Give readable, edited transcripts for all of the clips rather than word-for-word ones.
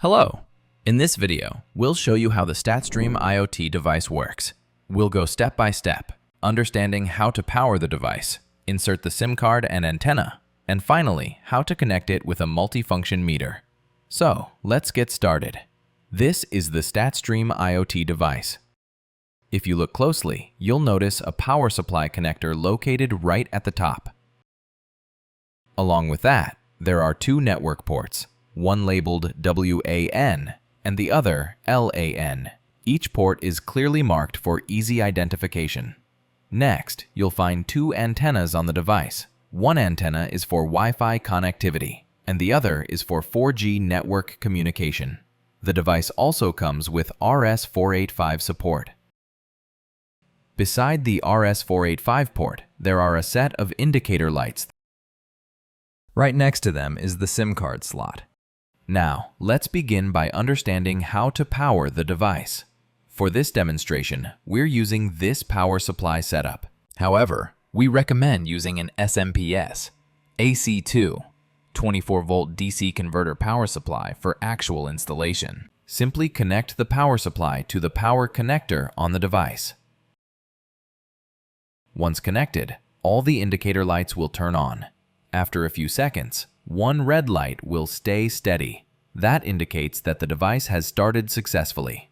Hello! In this video, we'll show you how the StatStream IoT device works. We'll go step by step, understanding how to power the device, insert the SIM card and antenna, and finally, how to connect it with a multifunction meter. So, let's get started. This is the StatStream IoT device. If you look closely, you'll notice a power supply connector located right at the top. Along with that, there are two network ports, one labeled WAN and the other LAN. Each port is clearly marked for easy identification. Next, you'll find two antennas on the device. One antenna is for Wi-Fi connectivity, and the other is for 4G network communication. The device also comes with RS-485 support. Beside the RS-485 port, there are a set of indicator lights. Right next to them is the SIM card slot. Now, let's begin by understanding how to power the device. For this demonstration, we're using this power supply setup. However, we recommend using an SMPS, AC2, 24-volt DC converter power supply for actual installation. Simply connect the power supply to the power connector on the device. Once connected, all the indicator lights will turn on. After a few seconds, one red light will stay steady. That indicates that the device has started successfully.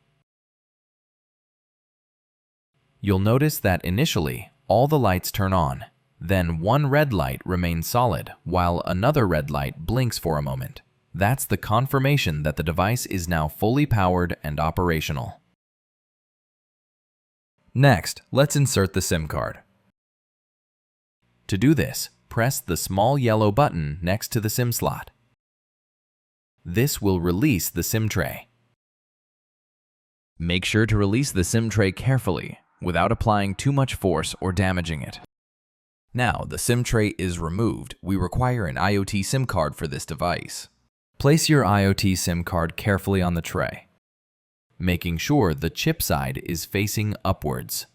You'll notice that initially, all the lights turn on. Then one red light remains solid, while another red light blinks for a moment. That's the confirmation that the device is now fully powered and operational. Next, let's insert the SIM card. To do this, press the small yellow button next to the SIM slot. This will release the SIM tray. Make sure to release the SIM tray carefully, without applying too much force or damaging it. Now the SIM tray is removed, we require an IoT SIM card for this device. Place your IoT SIM card carefully on the tray, making sure the chip side is facing upwards.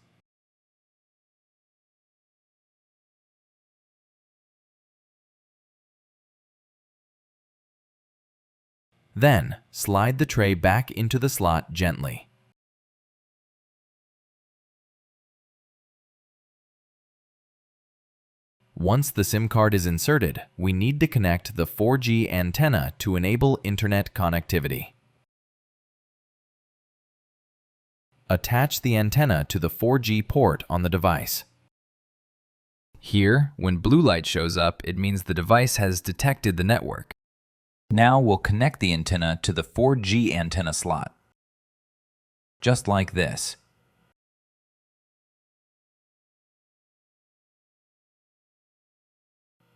Then, slide the tray back into the slot gently. Once the SIM card is inserted, we need to connect the 4G antenna to enable internet connectivity. Attach the antenna to the 4G port on the device. Here, when blue light shows up, it means the device has detected the network. Now we'll connect the antenna to the 4G antenna slot. Just like this.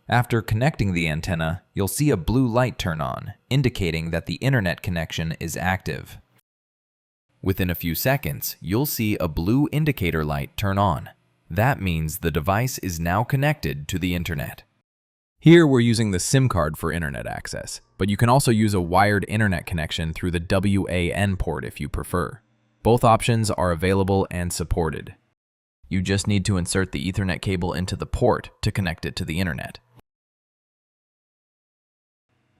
After connecting the antenna, you'll see a blue light turn on, indicating that the internet connection is active. Within a few seconds, you'll see a blue indicator light turn on. That means the device is now connected to the internet. Here we're using the SIM card for internet access, but you can also use a wired internet connection through the WAN port if you prefer. Both options are available and supported. You just need to insert the Ethernet cable into the port to connect it to the internet.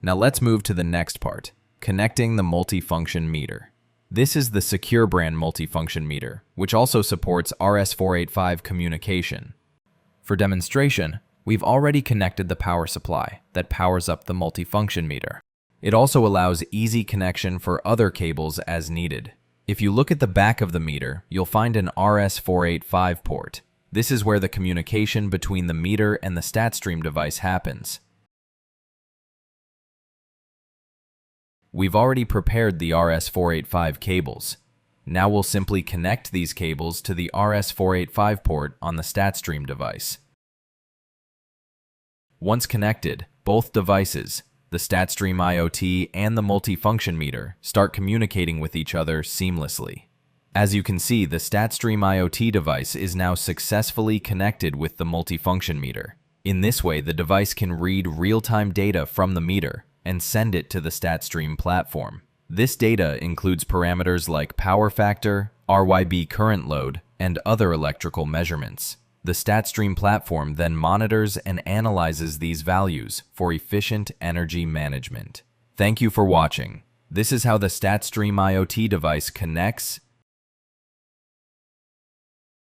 Now let's move to the next part, connecting the multifunction meter. This is the Secure brand multifunction meter, which also supports RS-485 communication. For demonstration, we've already connected the power supply that powers up the multifunction meter. It also allows easy connection for other cables as needed. If you look at the back of the meter, you'll find an RS-485 port. This is where the communication between the meter and the StatStream device happens. We've already prepared the RS-485 cables. Now we'll simply connect these cables to the RS-485 port on the StatStream device. Once connected, both devices, the StatStream IoT and the multifunction meter, start communicating with each other seamlessly. As you can see, the StatStream IoT device is now successfully connected with the multifunction meter. In this way, the device can read real-time data from the meter and send it to the StatStream platform. This data includes parameters like power factor, RYB current load, and other electrical measurements. The StatStream platform then monitors and analyzes these values for efficient energy management. Thank you for watching. This is how the StatStream IoT device connects,